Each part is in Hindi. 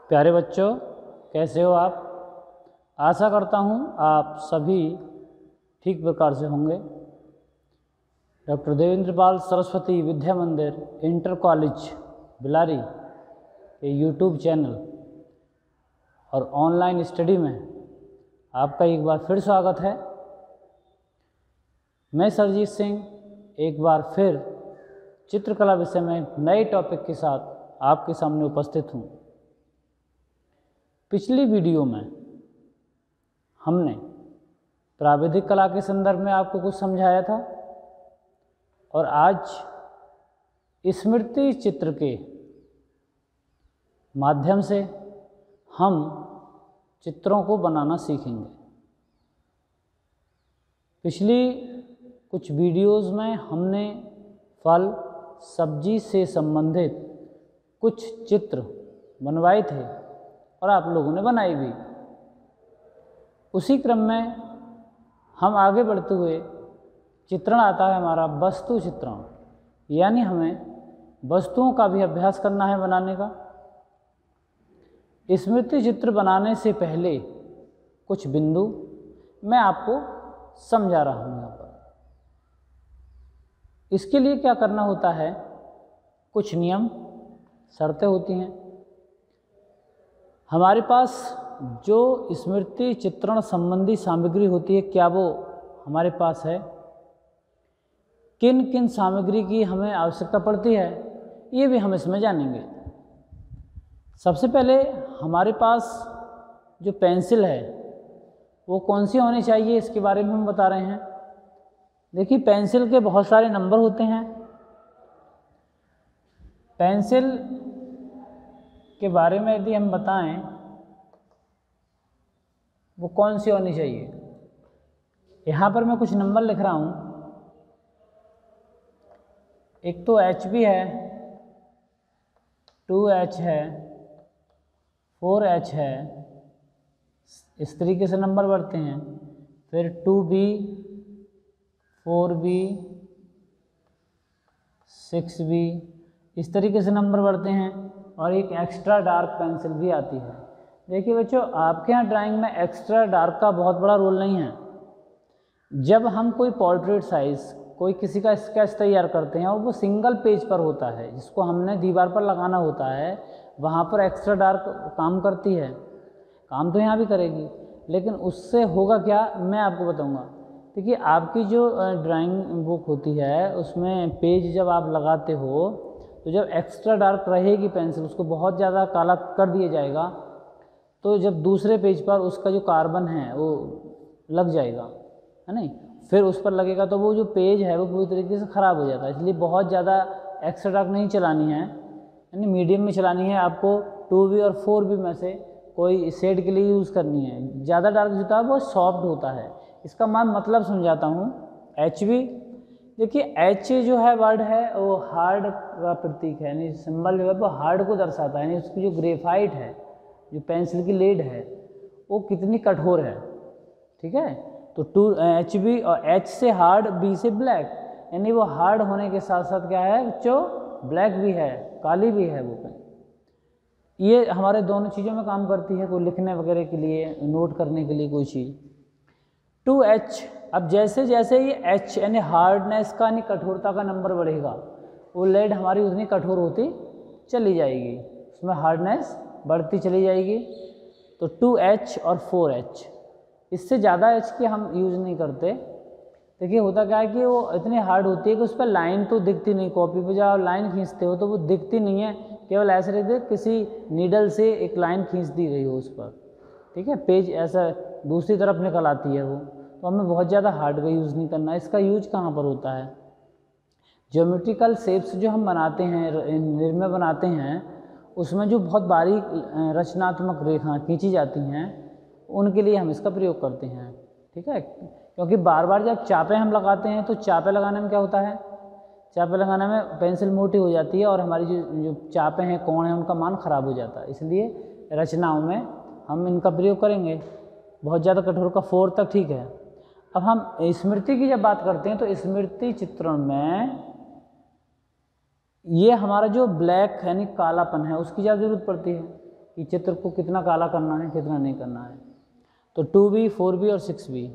प्यारे बच्चों, कैसे हो आप? आशा करता हूँ आप सभी ठीक प्रकार से होंगे। डॉक्टर देवेंद्रपाल सरस्वती विद्या मंदिर इंटर कॉलेज बिलारी के यूट्यूब चैनल और ऑनलाइन स्टडी में आपका एक बार फिर स्वागत है। मैं सरजीत सिंह एक बार फिर चित्रकला विषय में नए टॉपिक के साथ आपके सामने उपस्थित हूँ। पिछली वीडियो में हमने प्राविधिक कला के संदर्भ में आपको कुछ समझाया था और आज स्मृति चित्र के माध्यम से हम चित्रों को बनाना सीखेंगे। पिछली कुछ वीडियोज़ में हमने फल सब्जी से संबंधित कुछ चित्र बनवाए थे और आप लोगों ने बनाई भी। उसी क्रम में हम आगे बढ़ते हुए चित्रण आता है हमारा वस्तु चित्रण, यानी हमें वस्तुओं का भी अभ्यास करना है बनाने का। स्मृति चित्र बनाने से पहले कुछ बिंदु मैं आपको समझा रहा हूँ यहाँ पर। इसके लिए क्या करना होता है, कुछ नियम शर्तें होती हैं। हमारे पास जो स्मृति चित्रण संबंधी सामग्री होती है, क्या वो हमारे पास है? किन किन सामग्री की हमें आवश्यकता पड़ती है, ये भी हम इसमें जानेंगे। सबसे पहले हमारे पास जो पेंसिल है वो कौन सी होनी चाहिए, इसके बारे में हम बता रहे हैं। देखिए, पेंसिल के बहुत सारे नंबर होते हैं। पेंसिल के बारे में यदि हम बताएं, वो कौन सी होनी चाहिए, यहाँ पर मैं कुछ नंबर लिख रहा हूँ। एक तो HB है, 2H है, 4H है, इस तरीके से नंबर बढ़ते हैं। फिर 2B, 4B, 6B, इस तरीके से नंबर बढ़ते हैं। और एक एक्स्ट्रा डार्क पेंसिल भी आती है। देखिए बच्चों, आपके यहाँ ड्राइंग में एक्स्ट्रा डार्क का बहुत बड़ा रोल नहीं है। जब हम कोई पोर्ट्रेट साइज कोई किसी का स्केच तैयार करते हैं और वो सिंगल पेज पर होता है, जिसको हमने दीवार पर लगाना होता है, वहाँ पर एक्स्ट्रा डार्क काम करती है। काम तो यहाँ भी करेगी, लेकिन उससे होगा क्या, मैं आपको बताऊँगा। देखिए, आपकी जो ड्राइंग बुक होती है उसमें पेज जब आप लगाते हो तो जब एक्स्ट्रा डार्क रहेगी पेंसिल, उसको बहुत ज़्यादा काला कर दिया जाएगा, तो जब दूसरे पेज पर उसका जो कार्बन है वो लग जाएगा, है नहीं, फिर उस पर लगेगा तो वो जो पेज है वो पूरी तरीके से ख़राब हो जाता है। इसलिए बहुत ज़्यादा एक्स्ट्रा डार्क नहीं चलानी है, यानी मीडियम में चलानी है। आपको 2B और 4B में से कोई शेड के लिए यूज़ करनी है। ज़्यादा डार्क जो होता है वो सॉफ्ट होता है। इसका मैं मतलब समझाता हूँ। HB, देखिए H जो है वर्ड है वो हार्ड का प्रतीक है, यानी सिंबल जो है वो हार्ड को दर्शाता है। यानी उसकी जो ग्रेफाइट है, जो पेंसिल की लेड है, वो कितनी कठोर है। ठीक है, तो HB और H से हार्ड, B से ब्लैक, यानी वो हार्ड होने के साथ साथ क्या है बच्चों, ब्लैक भी है, काली भी है वो पेन। ये हमारे दोनों चीज़ों में काम करती है, कोई लिखने वगैरह के लिए, नोट करने के लिए कोई चीज़। 2H, अब जैसे जैसे ये H यानी हार्डनेस का यानी कठोरता का नंबर बढ़ेगा, वो लेड हमारी उतनी कठोर होती चली जाएगी, उसमें हार्डनेस बढ़ती चली जाएगी। तो 2H और 4H, इससे ज़्यादा H की हम यूज़ नहीं करते। देखिए होता क्या है कि वो इतनी हार्ड होती है कि उस पर लाइन तो दिखती नहीं। कॉपी पे जब लाइन खींचते हो तो वो दिखती नहीं है, केवल ऐसे रहते हैं किसी नीडल से एक लाइन खींच दी गई हो उस पर। ठीक है, पेज ऐसा दूसरी तरफ निकल आती है वो, तो हमें बहुत ज़्यादा हार्ड का यूज़ नहीं करना है। इसका यूज कहाँ पर होता है, ज्योमेट्रिकल शेप्स जो हम बनाते हैं, निर्मय बनाते हैं, उसमें जो बहुत बारीक रचनात्मक रेखा खींची जाती हैं, उनके लिए हम इसका प्रयोग करते हैं। ठीक है, क्योंकि बार बार जब चापे हम लगाते हैं तो चापे लगाने में क्या होता है, चापे लगाने में पेंसिल मोटी हो जाती है और हमारी जो चापे हैं, कोण हैं, उनका मान ख़राब हो जाता है। इसलिए रचनाओं में हम इनका प्रयोग करेंगे। बहुत ज़्यादा कठोर का 4 तक ठीक है। अब हम स्मृति की जब बात करते हैं तो स्मृति चित्रण में ये हमारा जो ब्लैक यानी कालापन है उसकी ज़्यादा ज़रूरत पड़ती है। कि चित्र को कितना काला करना है कितना नहीं करना है। तो 2B, 4B और 6B।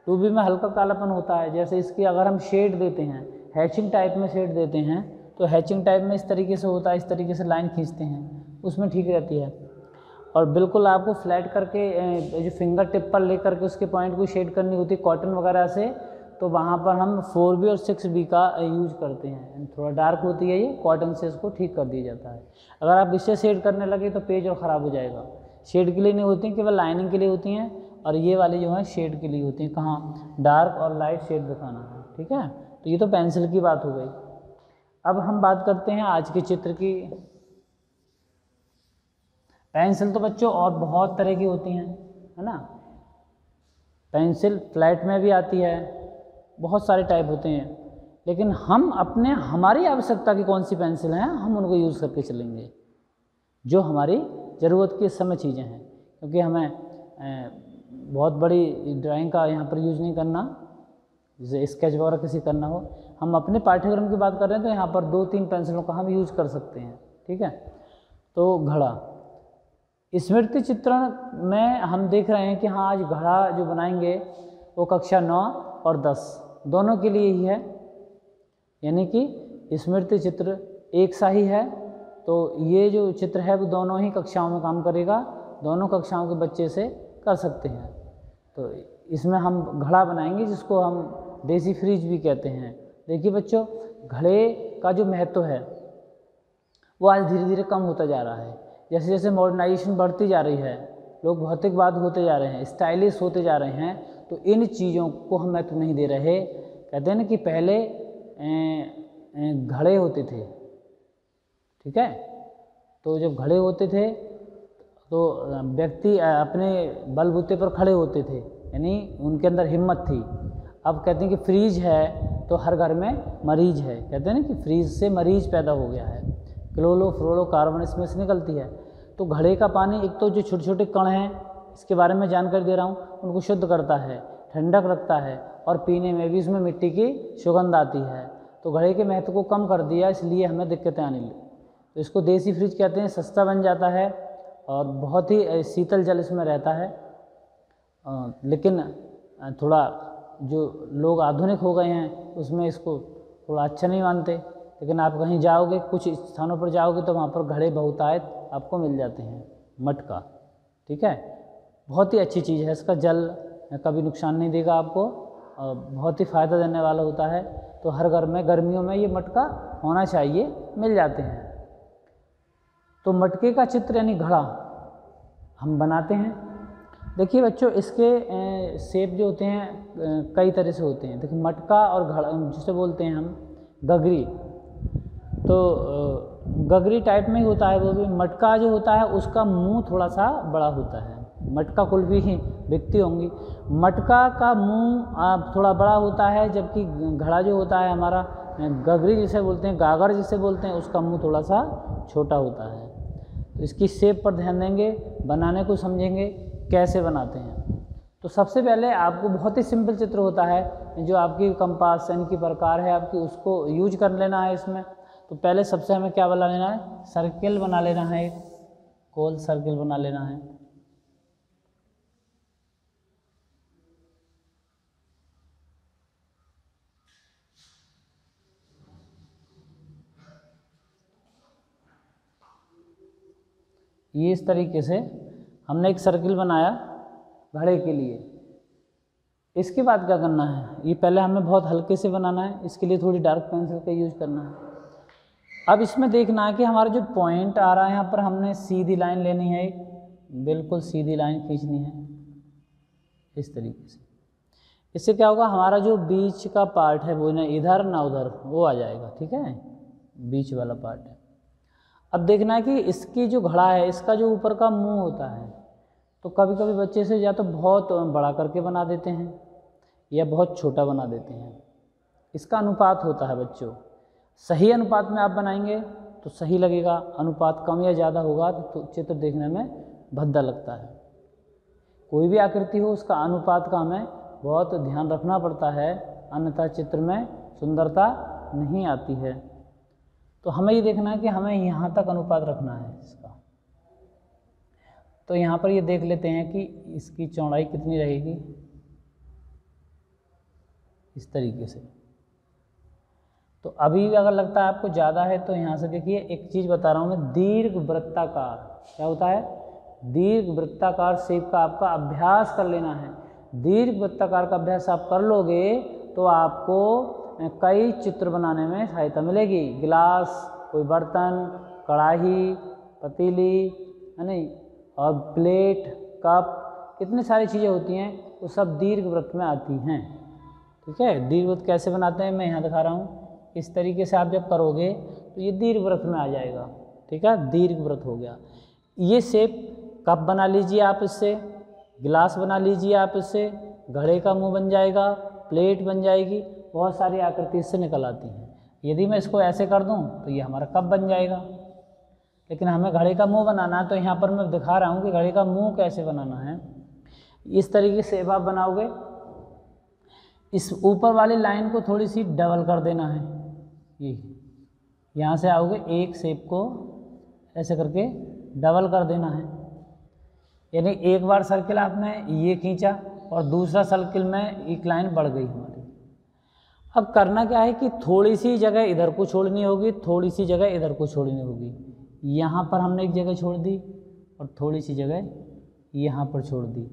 2B में हल्का कालापन होता है, जैसे इसकी अगर हम शेड देते हैं, हैचिंग टाइप में शेड देते हैं, तो हैचिंग टाइप में इस तरीके से होता है, इस तरीके से लाइन खींचते हैं, उसमें ठीक रहती है। और बिल्कुल आपको फ्लैट करके जो फिंगर टिप पर लेकर के उसके पॉइंट को शेड करनी होती है कॉटन वगैरह से, तो वहाँ पर हम 4B और 6B का यूज करते हैं। थोड़ा डार्क होती है ये, कॉटन से इसको ठीक कर दिया जाता है। अगर आप इससे शेड करने लगे तो पेज और ख़राब हो जाएगा। शेड के लिए नहीं होती हैं, केवल लाइनिंग के लिए होती हैं, और ये वाली जो है शेड के लिए होती हैं, कहाँ डार्क और लाइट शेड दिखाना है, ठीक है। तो ये तो पेंसिल की बात हो गई। अब हम बात करते हैं आज के चित्र की। पेंसिल तो बच्चों और बहुत तरह की होती हैं, है ना। पेंसिल फ्लैट में भी आती है, बहुत सारे टाइप होते हैं, लेकिन हम हमारी आवश्यकता की कौन सी पेंसिल हैं हम उनको यूज़ करके चलेंगे, जो हमारी ज़रूरत की समय चीज़ें हैं। क्योंकि हमें बहुत बड़ी ड्राइंग का यहाँ पर यूज़ नहीं करना, जैसे स्केच वगैरह किसी करना हो। हम अपने पाठ्यक्रम की बात कर रहे हैं तो यहाँ पर 2-3 पेंसिलों का हम यूज़ कर सकते हैं, ठीक है। तो घड़ा, स्मृति चित्रण में हम देख रहे हैं कि हाँ आज घड़ा जो बनाएंगे वो कक्षा 9 और 10 दोनों के लिए ही है, यानी कि स्मृति चित्र एक सा ही है। तो ये जो चित्र है वो दोनों ही कक्षाओं में काम करेगा, दोनों कक्षाओं के बच्चे से कर सकते हैं। तो इसमें हम घड़ा बनाएंगे जिसको हम देसी फ्रिज भी कहते हैं। देखिए बच्चों, घड़े का जो महत्व है वो आज धीरे धीरे कम होता जा रहा है। जैसे जैसे मॉडर्नाइजेशन बढ़ती जा रही है, लोग भौतिकवाद होते जा रहे हैं, स्टाइलिश होते जा रहे हैं, तो इन चीज़ों को हम महत्व नहीं दे रहे। कहते हैं ना कि पहले घड़े होते थे, ठीक है। तो जब घड़े होते थे तो व्यक्ति अपने बलबूते पर खड़े होते थे, यानी उनके अंदर हिम्मत थी। अब कहते हैं कि फ्रीज है तो हर घर में मरीज है। कहते हैं ना कि फ्रीज से मरीज पैदा हो गया है, क्लोरोफ्लोरोकार्बन इसमें से निकलती है। तो घड़े का पानी, एक तो जो छोटे छोटे कण हैं इसके बारे में जानकारी दे रहा हूँ, उनको शुद्ध करता है, ठंडक रखता है, और पीने में भी इसमें मिट्टी की सुगंध आती है। तो घड़े के महत्व को कम कर दिया, इसलिए हमें दिक्कतें आने लगी। तो इसको देसी फ्रिज कहते हैं, सस्ता बन जाता है और बहुत ही शीतल जल इसमें रहता है। लेकिन थोड़ा जो लोग आधुनिक हो गए हैं उसमें इसको थोड़ा अच्छा नहीं मानते। लेकिन आप कहीं जाओगे, कुछ स्थानों पर जाओगे तो वहाँ पर घड़े बहुतायत आपको मिल जाते हैं, मटका, ठीक है। बहुत ही अच्छी चीज़ है, इसका जल कभी नुकसान नहीं देगा आपको और बहुत ही फ़ायदा देने वाला होता है। तो हर घर में गर्मियों में ये मटका होना चाहिए, मिल जाते हैं। तो मटके का चित्र यानी घड़ा हम बनाते हैं। देखिए बच्चों, इसके शेप जो होते हैं कई तरह से होते हैं। देखिए मटका और घड़ा जिसे बोलते हैं हम गगरी, तो गगरी टाइप में ही होता है वो भी। मटका जो होता है उसका मुंह थोड़ा सा बड़ा होता है, मटका कुल भी ही बिकती होंगी। मटका का मुंह थोड़ा बड़ा होता है, जबकि घड़ा जो होता है हमारा गगरी जिसे बोलते हैं, गागर जिसे बोलते हैं, उसका मुंह थोड़ा सा छोटा होता है। तो इसकी शेप पर ध्यान देंगे, बनाने को समझेंगे कैसे बनाते हैं। तो सबसे पहले आपको बहुत ही सिंपल चित्र होता है, जो आपकी कंपास यानी की प्रकार है आपकी, उसको यूज कर लेना है इसमें। तो पहले सबसे हमें क्या बना लेना है, सर्किल बना लेना है, एक गोल सर्किल बना लेना है। ये इस तरीके से हमने एक सर्किल बनाया घड़े के लिए। इसके बाद क्या करना है, ये पहले हमें बहुत हल्के से बनाना है, इसके लिए थोड़ी डार्क पेंसिल का यूज करना है। अब इसमें देखना है कि हमारा जो पॉइंट आ रहा है यहाँ पर, हमने सीधी लाइन लेनी है, एक बिल्कुल सीधी लाइन खींचनी है इस तरीके से। इससे क्या होगा, हमारा जो बीच का पार्ट है वो ना इधर ना उधर वो आ जाएगा, ठीक है, बीच वाला पार्ट है। अब देखना है कि इसकी जो घड़ा है इसका जो ऊपर का मुंह होता है, तो कभी कभी बच्चे से या तो बहुत बड़ा करके बना देते हैं या बहुत छोटा बना देते हैं। इसका अनुपात होता है बच्चों, सही अनुपात में आप बनाएंगे तो सही लगेगा, अनुपात कम या ज़्यादा होगा तो चित्र देखने में भद्दा लगता है। कोई भी आकृति हो उसका अनुपात का हमें बहुत ध्यान रखना पड़ता है, अन्यथा चित्र में सुंदरता नहीं आती है। तो हमें ये देखना है कि हमें यहाँ तक अनुपात रखना है इसका, तो यहाँ पर ये देख लेते हैं कि इसकी चौड़ाई कितनी रहेगी, इस तरीके से। तो अभी अगर लगता है आपको ज़्यादा है तो यहाँ से देखिए, एक चीज़ बता रहा हूँ मैं, दीर्घ वृत्ताकार क्या होता है, दीर्घ वृत्ताकार शेप का आपका अभ्यास कर लेना है। दीर्घ वृत्ताकार का अभ्यास आप कर लोगे तो आपको कई चित्र बनाने में सहायता मिलेगी। गिलास, कोई बर्तन, कढ़ाई, पतीली, है नहीं, और प्लेट, कप, इतनी सारी चीज़ें होती हैं, वो सब दीर्घ वृत्त में आती हैं। ठीक है, दीर्घ वृत्त कैसे बनाते हैं मैं यहाँ दिखा रहा हूँ। इस तरीके से आप जब करोगे तो ये दीर्घ वृत्त में आ जाएगा। ठीक है, दीर्घ वृत्त हो गया। ये शेप कप बना लीजिए आप इससे, गिलास बना लीजिए आप इससे, घड़े का मुंह बन जाएगा, प्लेट बन जाएगी, बहुत सारी आकृति इससे निकल आती हैं। यदि मैं इसको ऐसे कर दूं तो ये हमारा कप बन जाएगा। लेकिन हमें घड़े का मुंह बनाना है, तो यहाँ पर मैं दिखा रहा हूँ कि घड़े का मुंह कैसे बनाना है। इस तरीके से आप बनाओगे, इस ऊपर वाली लाइन को थोड़ी सी डबल कर देना है। ये यहाँ से आओगे, एक शेप को ऐसे करके डबल कर देना है, यानी एक बार सर्किल आपने ये खींचा और दूसरा सर्किल में एक लाइन बढ़ गई हमारी। अब करना क्या है कि थोड़ी सी जगह इधर को छोड़नी होगी, थोड़ी सी जगह इधर को छोड़नी होगी। यहाँ पर हमने एक जगह छोड़ दी और थोड़ी सी जगह यहाँ पर छोड़ दी।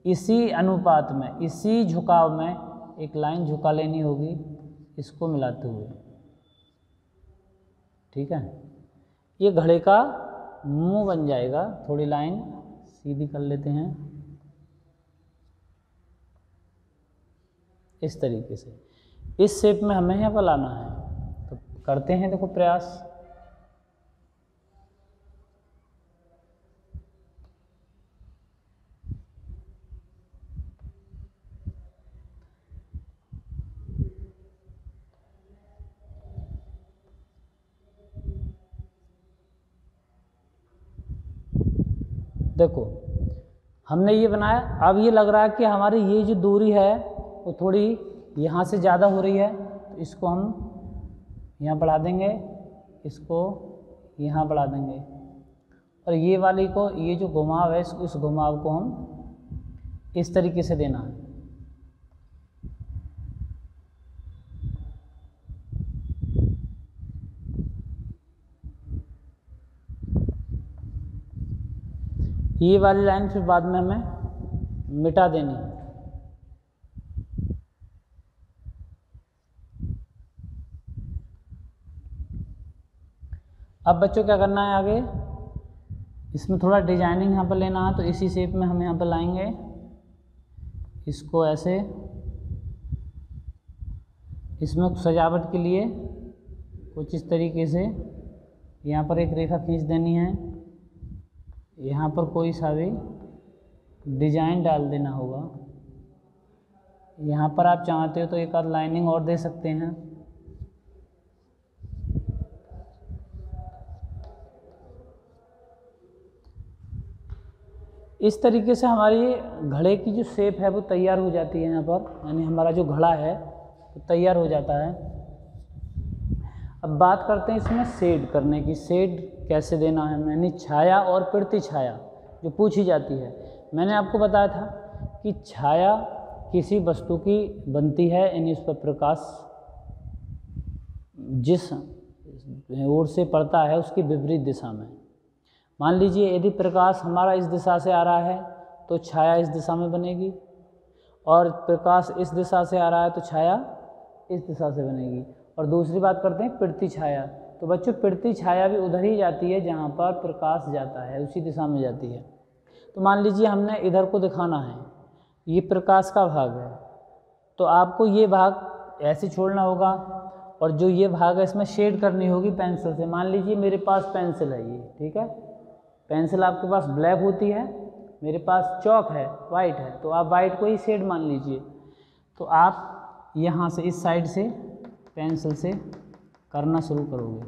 इसी अनुपात में, इसी झुकाव में एक लाइन झुका लेनी होगी इसको मिलाते हुए। ठीक है, ये घड़े का मुंह बन जाएगा। थोड़ी लाइन सीधी कर लेते हैं इस तरीके से। इस शेप में हमें यहाँ पर लाना है, तो करते हैं देखो प्रयास। देखो हमने ये बनाया। अब ये लग रहा है कि हमारी ये जो दूरी है वो थोड़ी यहाँ से ज़्यादा हो रही है, तो इसको हम यहाँ बढ़ा देंगे, इसको यहाँ बढ़ा देंगे, और ये वाली को, ये जो घुमाव है, इस घुमाव को हम इस तरीके से देना है। ये वाली लाइन फिर बाद में हमें मिटा देनी है। अब बच्चों क्या करना है आगे, इसमें थोड़ा डिजाइनिंग यहाँ पर लेना है, तो इसी शेप में हम यहाँ पर लाएंगे, इसको ऐसे। इसमें सजावट के लिए कुछ इस तरीके से यहाँ पर एक रेखा खींच देनी है, यहाँ पर कोई सा भी डिजाइन डाल देना होगा। यहाँ पर आप चाहते हो तो एक आध लाइनिंग और दे सकते हैं। इस तरीके से हमारी घड़े की जो शेप है वो तैयार हो जाती है यहाँ पर, यानी हमारा जो घड़ा है वो तैयार हो जाता है। अब बात करते हैं इसमें शेड करने की। शेड कैसे देना है, यानी छाया और प्रति छाया जो पूछी जाती है। मैंने आपको बताया था कि छाया किसी वस्तु की बनती है, यानी उस पर प्रकाश जिस ओर से पड़ता है उसकी विपरीत दिशा में। मान लीजिए यदि प्रकाश हमारा इस दिशा से आ रहा है तो छाया इस दिशा में बनेगी, और प्रकाश इस दिशा से आ रहा है तो छाया इस दिशा से बनेगी। और दूसरी बात करते हैं प्रति छाया। तो बच्चों प्रति छाया भी उधर ही जाती है जहाँ पर प्रकाश जाता है, उसी दिशा में जाती है। तो मान लीजिए हमने इधर को दिखाना है, ये प्रकाश का भाग है, तो आपको ये भाग ऐसे छोड़ना होगा, और जो ये भाग है इसमें शेड करनी होगी पेंसिल से। मान लीजिए मेरे पास पेंसिल है ये, ठीक है, पेंसिल आपके पास ब्लैक होती है, मेरे पास चॉक है वाइट है, तो आप वाइट को ही शेड मान लीजिए। तो आप यहाँ से इस साइड से पेंसिल से करना शुरू करोगे,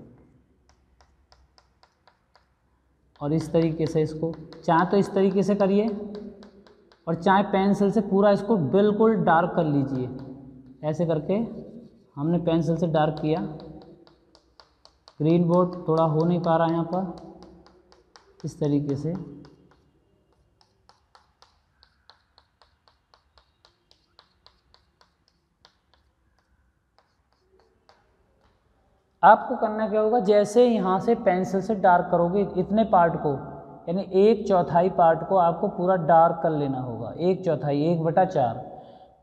और इस तरीके से इसको, चाहे तो इस तरीके से करिए, और चाहे पेंसिल से पूरा इसको बिल्कुल डार्क कर लीजिए। ऐसे करके हमने पेंसिल से डार्क किया। ग्रीन बोर्ड थोड़ा हो नहीं पा रहा है यहाँ पर, इस तरीके से आपको करना क्या होगा, जैसे यहाँ से पेंसिल से डार्क करोगे इतने पार्ट को, यानी 1/4 पार्ट को आपको पूरा डार्क कर लेना होगा। 1/4 1/4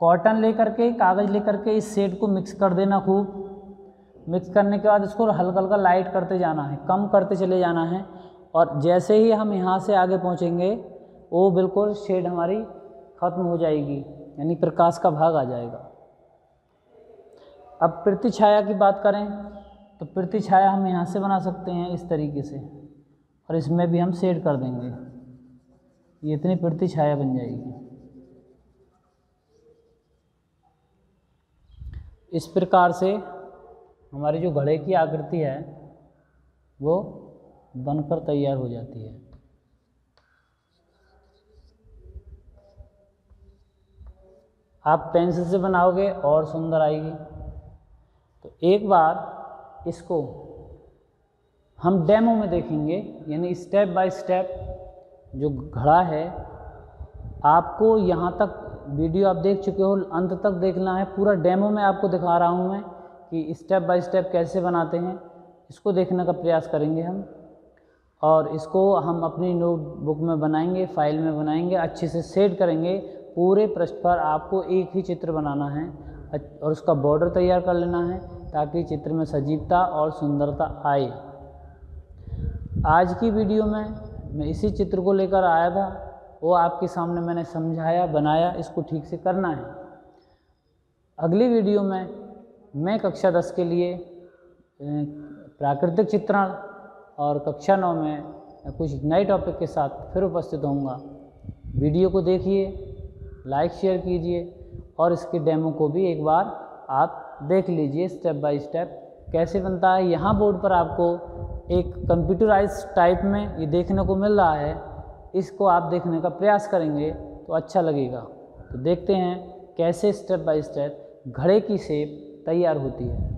कॉटन लेकर के, कागज़ लेकर के इस शेड को मिक्स कर देना खूब। मिक्स करने के बाद इसको हल्का हल्का लाइट करते जाना है, कम करते चले जाना है। और जैसे ही हम यहाँ से आगे पहुँचेंगे वो बिल्कुल शेड हमारी ख़त्म हो जाएगी, यानी प्रकाश का भाग आ जाएगा। अब प्रति छाया की बात करें तो प्रति छाया हम यहाँ से बना सकते हैं इस तरीके से, और इसमें भी हम शेड कर देंगे, ये इतनी प्रति छाया बन जाएगी। इस प्रकार से हमारी जो घड़े की आकृति है वो बनकर तैयार हो जाती है। आप पेंसिल से बनाओगे और सुंदर आएगी। तो एक बार इसको हम डेमो में देखेंगे, यानी स्टेप बाय स्टेप जो घड़ा है। आपको यहाँ तक वीडियो आप देख चुके हो, अंत तक देखना है। पूरा डेमो में आपको दिखा रहा हूँ मैं कि स्टेप बाय स्टेप कैसे बनाते हैं, इसको देखने का प्रयास करेंगे हम। और इसको हम अपनी नोटबुक में बनाएंगे, फाइल में बनाएंगे, अच्छे से सेट करेंगे। पूरे पृष्ठ पर आपको एक ही चित्र बनाना है और उसका बॉर्डर तैयार कर लेना है ताकि चित्र में सजीवता और सुंदरता आए। आज की वीडियो में मैं इसी चित्र को लेकर आया था, वो आपके सामने मैंने समझाया, बनाया। इसको ठीक से करना है। अगली वीडियो में मैं कक्षा 10 के लिए प्राकृतिक चित्रण और कक्षा 9 में कुछ नए टॉपिक के साथ फिर उपस्थित होऊंगा। वीडियो को देखिए, लाइक शेयर कीजिए और इसके डेमो को भी एक बार आप देख लीजिए स्टेप बाय स्टेप कैसे बनता है। यहाँ बोर्ड पर आपको एक कंप्यूटराइज टाइप में ये देखने को मिल रहा है, इसको आप देखने का प्रयास करेंगे तो अच्छा लगेगा। तो देखते हैं कैसे स्टेप बाय स्टेप घड़े की शेप तैयार होती है।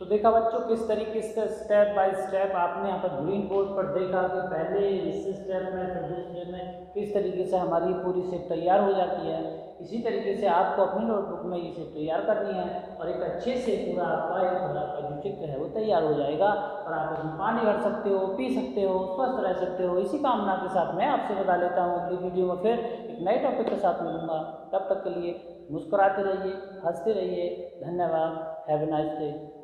तो देखा बच्चों किस तरीके से स्टेप बाय स्टेप आपने यहाँ पर ग्रीन बोर्ड पर देखा कि पहले इस स्टेप में फिर दूसरे में किस तरीके से हमारी पूरी शेप तैयार हो जाती है। इसी तरीके से आपको अपनी नोटबुक में ये शेप तैयार करनी है और एक अच्छे से पूरा आपका जो चित्र है वो तैयार हो जाएगा। और आप इसमें पानी भर सकते हो, पी सकते हो, स्वस्थ रह सकते हो। इसी कामना के साथ मैं आपसे बता लेता हूँ, अगली वीडियो में फिर एक नए टॉपिक के साथ मिलूंगा। तब तक के लिए मुस्कुराते रहिए, हंसते रहिए। धन्यवाद। Have a nice day.